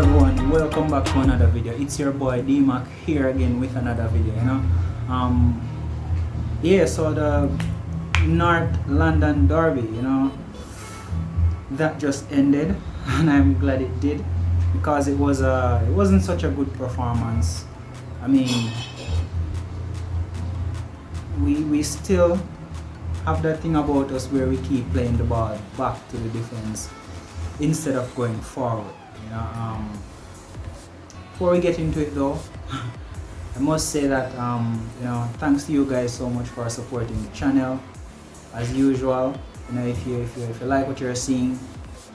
everyone, welcome back to another video. It's your boy D-Mac here again with another video, so the North London Derby, that just ended and I'm glad it did because it wasn't such a good performance. I mean, we still have that thing about us where we keep playing the ball back to the defense instead of going forward. Before we get into it though, I must say that thanks to you guys so much for supporting the channel. As usual, if you like what you're seeing,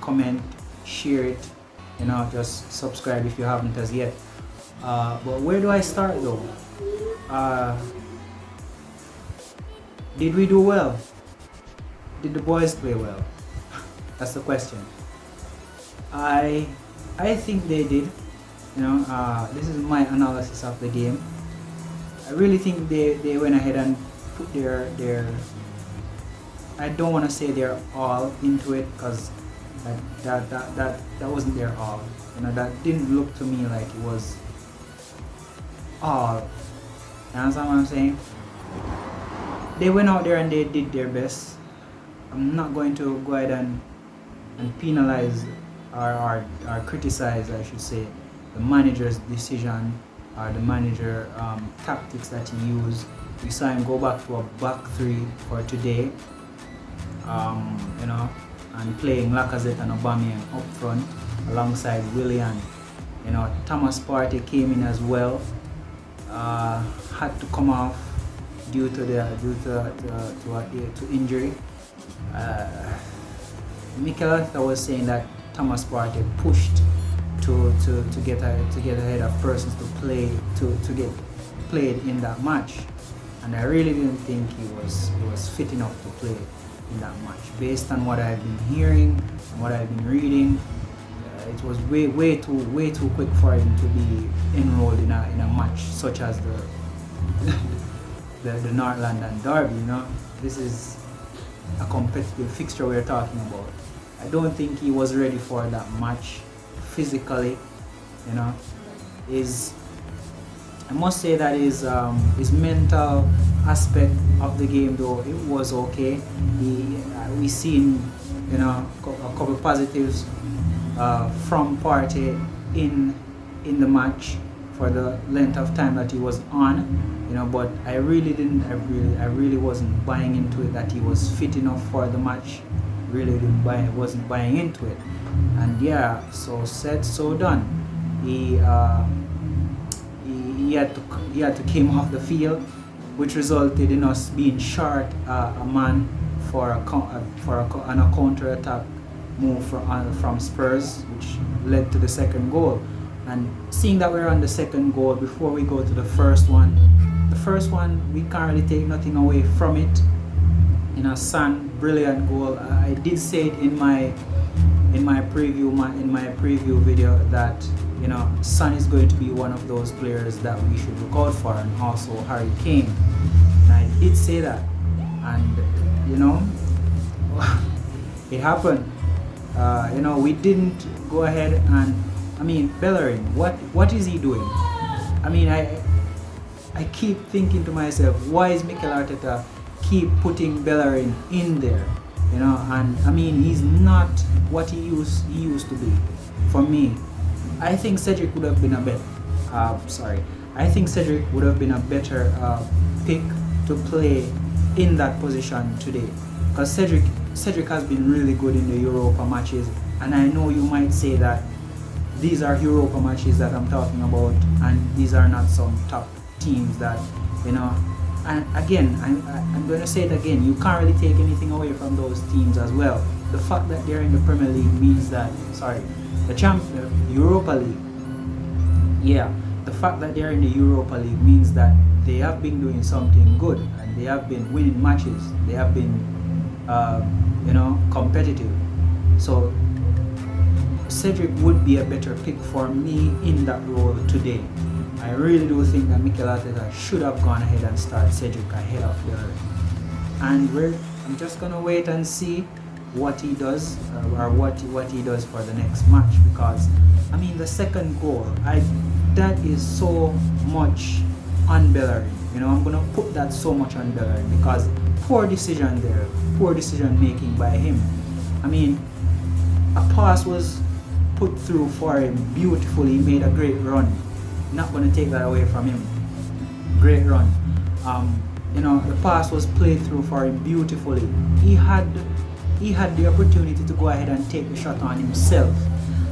comment, share it, just subscribe if you haven't as yet. But where do I start though? Did we do well? Did the boys play well? That's the question. I think they did. This is my analysis of the game. I really think they went ahead and put their I don't want to say they're all into it, because that wasn't their all. That didn't look to me like it was all. You understand what I'm saying? They went out there and they did their best. I'm not going to go ahead and penalize or criticize, I should say, the manager's decision or the manager tactics that he used. We saw him go back to a back three for today, and playing Lacazette and Aubameyang up front alongside Willian. Thomas Partey came in as well, had to come off due to injury. Mikel Arteta was saying that Thomas Partey pushed to get ahead of persons to get played in that match, and I really didn't think he was fit enough to play in that match. Based on what I've been hearing and what I've been reading, it was way too quick for him to be enrolled in a match such as the North London Derby. This is a competitive fixture we're talking about. I don't think he was ready for that match physically. I must say that his mental aspect of the game though, it was okay. We seen a couple of positives from Partey in the match for the length of time that he was on, but I really wasn't buying into it that he was fit enough for the match. Wasn't buying into it. And yeah, so said, so done. He had to came off the field, which resulted in us being short a man for a counter attack move from Spurs, which led to the second goal. And seeing that we're on the second goal, before we go to the first one we can't really take nothing away from it. Son, brilliant goal. I did say it in my preview video that Son is going to be one of those players that we should look out for, and also Harry Kane. And I did say that, and it happened. We didn't go ahead and Bellarin, what is he doing? I keep thinking to myself, why is Mikel Arteta keep putting Bellarin in there? He's not what he used to be. For me, I think Cedric would have been a better pick to play in that position today, because Cedric has been really good in the Europa matches, and I know you might say that these are Europa matches that I'm talking about, and these are not some top teams that and again, I'm going to say it again, you can't really take anything away from those teams as well. The fact that they're in the Premier League means that, the Europa League. Yeah, the fact that they're in the Europa League means that they have been doing something good, and they have been winning matches. They have been, competitive. So Cedric would be a better pick for me in that role today. I really do think that Mikel Arteta should have gone ahead and started Cedric ahead of Bellarin. And I'm just gonna wait and see what he does, or what he does for the next match, because I mean, the second goal, that is so much on Bellarin. You know, I'm gonna put that so much on Bellarin because poor decision there, poor decision making by him. I mean, a pass was put through for him beautifully. He made a great run. Not gonna take that away from him. Great run. You know, the pass was played through for him beautifully. He had the opportunity to go ahead and take the shot on himself,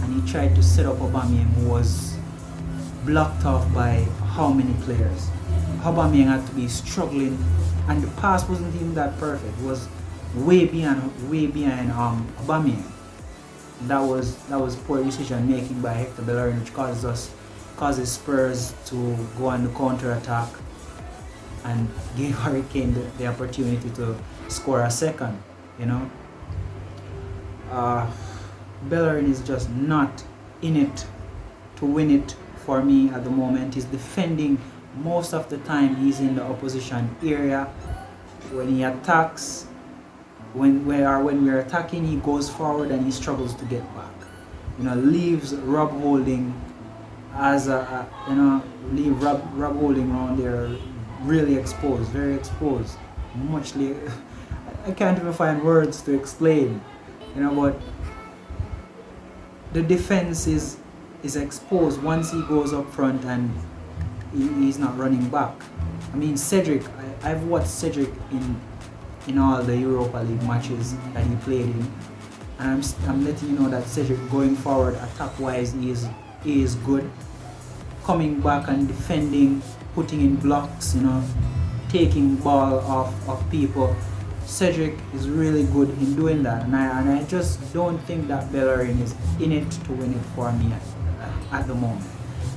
and he tried to set up Aubameyang, who was blocked off by how many players. Aubameyang had to be struggling, and the pass wasn't even that perfect. It was way behind Aubameyang. That was poor decision making by Hector Bellarin, which causes Spurs to go on the counter attack and gave Hurricane the opportunity to score a second. You know, Bellarin is just not in it to win it for me at the moment. He's defending most of the time. He's in the opposition area. When he attacks, when we're attacking, he goes forward and he struggles to get back. You know, leaves Rob Holding as leave Rob Holding around there really exposed, very exposed. I can't even find words to explain. You know, but the defense is exposed once he goes up front and he's not running back. I mean, Cedric, I've watched Cedric in all the Europa League matches that he played in, and I'm letting you know that Cedric going forward attack wise he is good. Coming back and defending, putting in blocks, you know, taking ball off of people. Cedric is really good in doing that, and I just don't think that Bellarin is in it to win it for me at the moment.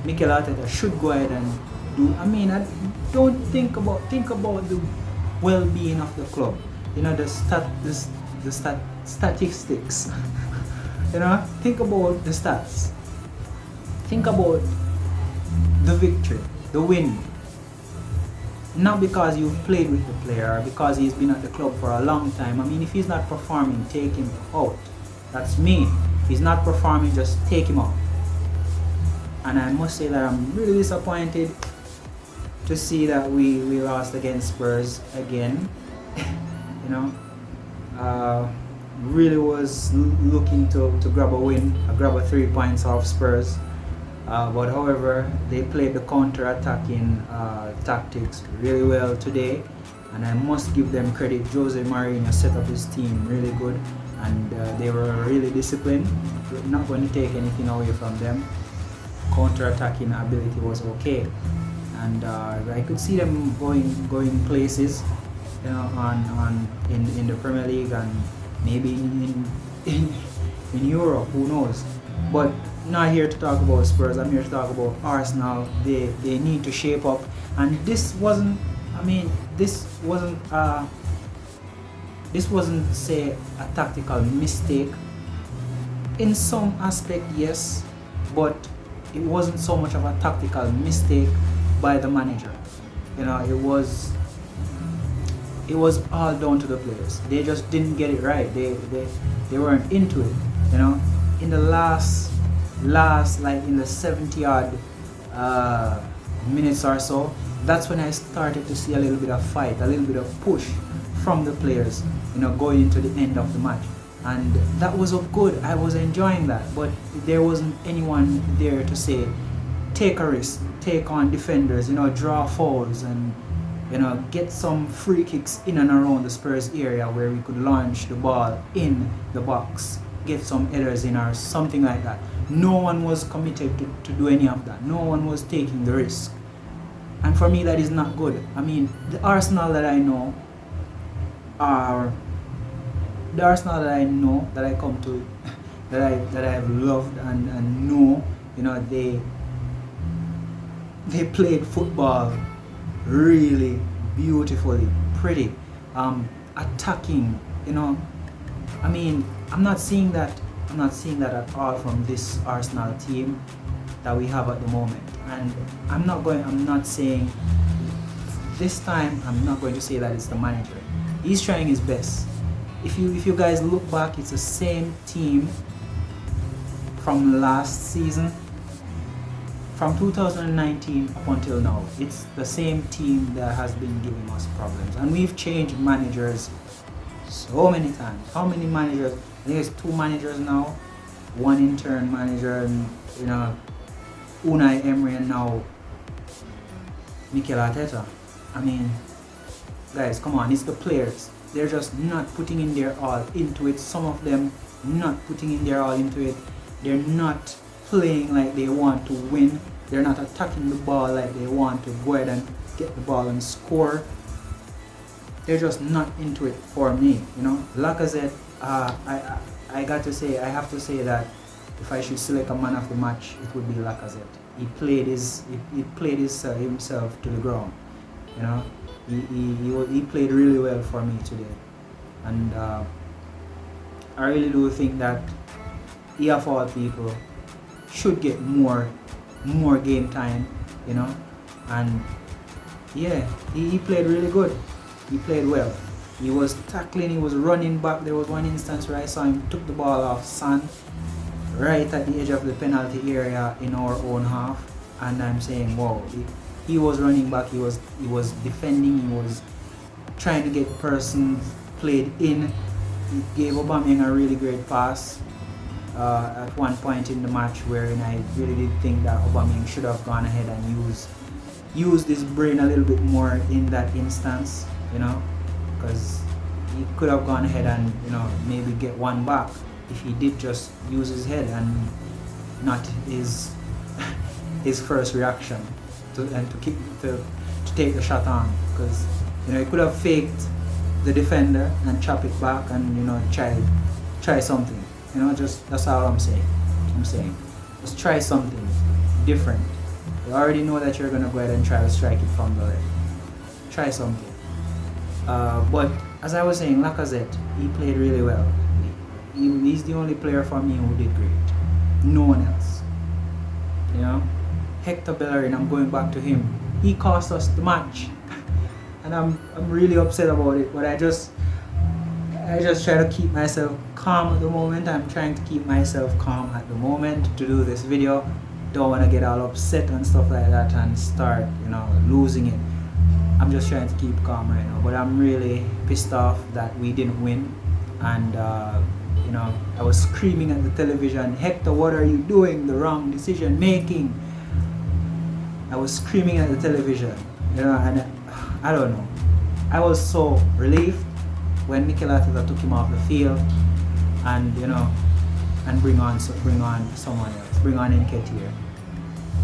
Mikel Arteta should go ahead and do. I mean, I don't think about the well-being of the club. You know, the statistics. You know, think about the stats. Think about the victory, the win. Not because you've played with the player or because he's been at the club for a long time. I mean, if he's not performing, take him out. That's me. If he's not performing, just take him out. And I must say that I'm really disappointed to see that we lost against Spurs again. You know, really was looking to grab a win, grab a 3 points off Spurs. But however, they played the counter-attacking tactics really well today, and I must give them credit. Jose Mourinho set up his team really good, and they were really disciplined. We're not going to take anything away from them. Counter-attacking ability was okay, and I could see them going places, you know, in the Premier League and maybe in Europe. Who knows? But not here to talk about Spurs. I'm here to talk about Arsenal. They need to shape up, and this wasn't say a tactical mistake. In some aspect, yes, but it wasn't so much of a tactical mistake by the manager. You know, it was all down to the players. They just didn't get it right. They weren't into it. You know, in the last like in the 70 odd minutes or so, that's when I started to see a little bit of fight, a little bit of push from the players, you know, going into the end of the match, and that was good. I was enjoying that, but there wasn't anyone there to say take a risk, take on defenders, you know, draw fouls, and you know, get some free kicks in and around the Spurs area where we could launch the ball in the box, get some headers in or something like that. No one was committed to do any of that. No one was taking the risk. And for me, that is not good. I mean, the Arsenal that I know, that I come to, that I have loved and know, you know, they played football really beautifully, pretty, attacking, you know. I mean, I'm not seeing that at all from this Arsenal team that we have at the moment. And I'm not saying this time, I'm not going to say that it's the manager. He's trying his best. If you guys look back, it's the same team from last season, from 2019 up until now, it's the same team that has been giving us problems. And we've changed managers so many times. How many managers? I think it's 2 managers now. One intern manager, and Unai Emery, and now Mikel Arteta. I mean, guys, come on, it's the players. They're just not putting in their all into it. Some of them not putting in their all into it. They're not playing like they want to win. They're not attacking the ball like they want to go ahead and get the ball and score. They're just not into it for me, Lacazette, I have to say that if I should select a man of the match, it would be Lacazette. He played himself to the ground, He played really well for me today, and I really do think that he, of all people, should get more game time, and yeah, he played really good. He played well. He was tackling, he was running back. There was one instance where I saw him took the ball off Son right at the edge of the penalty area in our own half, and I'm saying, wow, he was running back, he was defending, he was trying to get persons played in. He gave Aubameyang a really great pass at one point in the match, wherein I really did think that Aubameyang should have gone ahead and used his brain a little bit more in that instance, because he could have gone ahead and maybe get one back if he did just use his head and not his first reaction to take the shot on, because he could have faked the defender and chop it back and try something, just that's all I'm saying. Just try something different. You already know that you're gonna go ahead and try to strike it from the left. Try something. But as I was saying, Lacazette, he played really well. He's the only player for me who did great. No one else. Hector Bellarin, I'm going back to him. He cost us the match, and I'm really upset about it. But I just try to keep myself calm at the moment. I'm trying to keep myself calm at the moment to do this video. Don't want to get all upset and stuff like that and start losing it. I'm just trying to keep calm right now, but I'm really pissed off that we didn't win, and I was screaming at the television, Hector, what are you doing? The wrong decision making. I was screaming at the television, and I don't know. I was so relieved when Mikel Arteta took him off the field, and and bring on someone else, bring on Nketiah.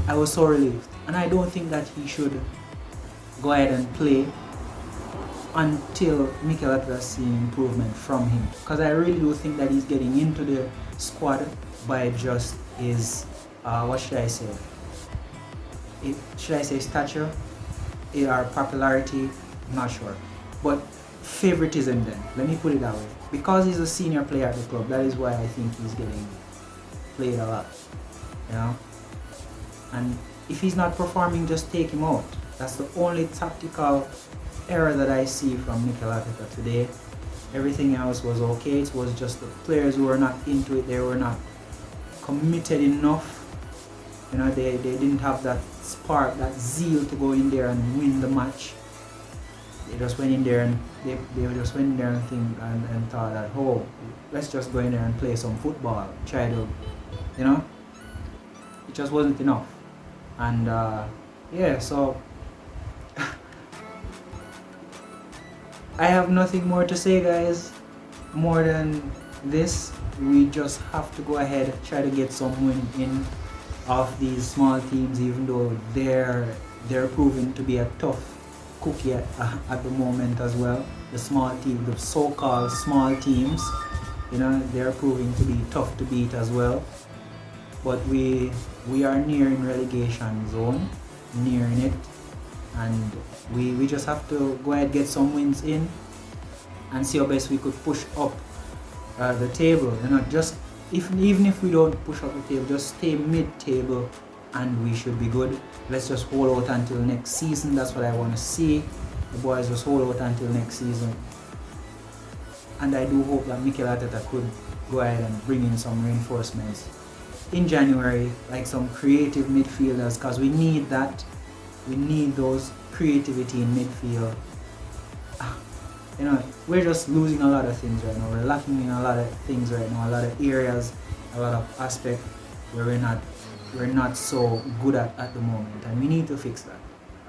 I was so relieved, and I don't think that he should go ahead and play until Mikel Arteta sees improvement from him, because I really do think that he's getting into the squad by just his stature or popularity, I'm not sure, but favoritism then, let me put it that way, because he's a senior player at the club. That is why I think he's getting played a lot, and if he's not performing, just take him out. That's the only tactical error that I see from Mikel Arteta today. Everything else was okay. It was just the players who were not into it. They were not committed enough. They didn't have that spark, that zeal to go in there and win the match. They just went in there and think and thought that, oh, let's just go in there and play some football. Try to, it just wasn't enough. And yeah, so I have nothing more to say, guys, more than this. We just have to go ahead and try to get some win in of these small teams, even though they're proving to be a tough cookie at the moment as well. The small team, the so-called small teams, they're proving to be tough to beat as well. But we are nearing relegation zone, nearing it, and we just have to go ahead and get some wins in and see how best we could push up the table. Just even if we don't push up the table, just stay mid-table and we should be good. Let's just hold out until next season. That's what I want to see. The boys just hold out until next season, and I do hope that Mikel Arteta could go ahead and bring in some reinforcements in January, like some creative midfielders, because we need that. We need those creativity in midfield. You know, we're just losing a lot of things right now. We're lacking in a lot of things right now, a lot of areas, a lot of aspects where we're not so good at the moment, and we need to fix that,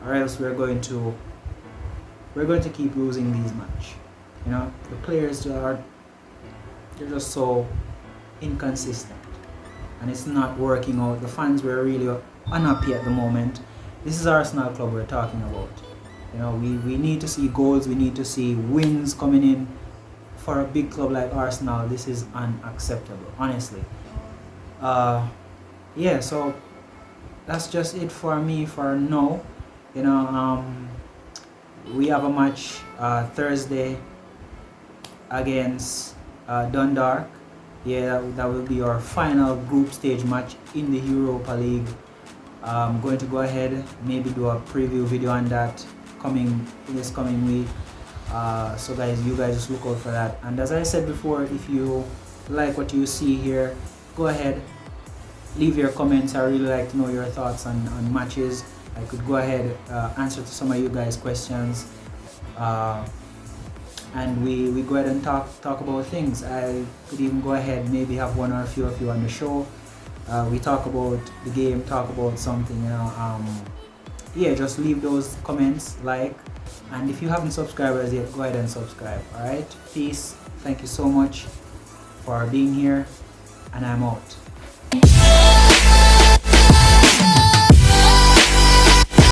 or else we're going to keep losing these matches. You know, the players they're just so inconsistent, and it's not working out. The fans were really unhappy at the moment. This is Arsenal club we're talking about. You know, we need to see goals, we need to see wins coming in. For a big club like Arsenal, this is unacceptable, honestly. Yeah, so that's just it for me for now. You know, we have a match Thursday against Dundalk. Yeah, that will be our final group stage match in the Europa League. I'm going to go ahead, maybe do a preview video on that this coming week. So guys, you guys just look out for that. And as I said before, if you like what you see here, go ahead, leave your comments. I really like to know your thoughts on matches. I could go ahead answer to some of you guys' questions, and we go ahead and talk about things. I could even go ahead, maybe have one or a few of you on the show. We talk about the game, talk about something, you know. Yeah, just leave those comments, like, and if you haven't subscribed as yet, go ahead and subscribe. All right, peace. Thank you so much for being here, and I'm out.